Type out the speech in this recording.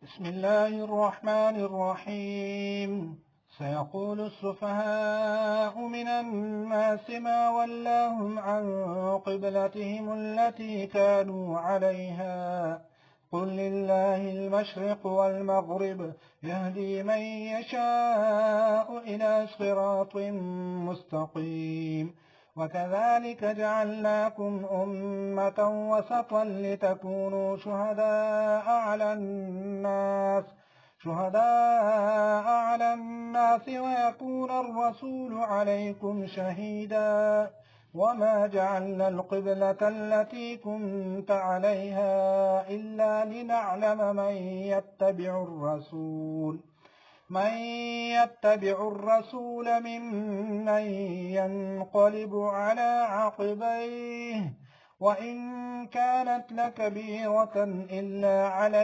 بسم الله الرحمن الرحيم. سيقول السفهاء من الناس ما ولاهم عن قبلتهم التي كانوا عليها قل لله المشرق والمغرب يهدي من يشاء إلى صراط مستقيم. وكذلك جعلناكم أمة وسطا لتكونوا شهداء على الناس ويكون الرسول عليكم شهيدا. وما جعلنا القبلة التي كنت عليها إلا لنعلم من يتبع الرسول ممن ينقلب على عقبيه وإن كانت لكبيرة إلا على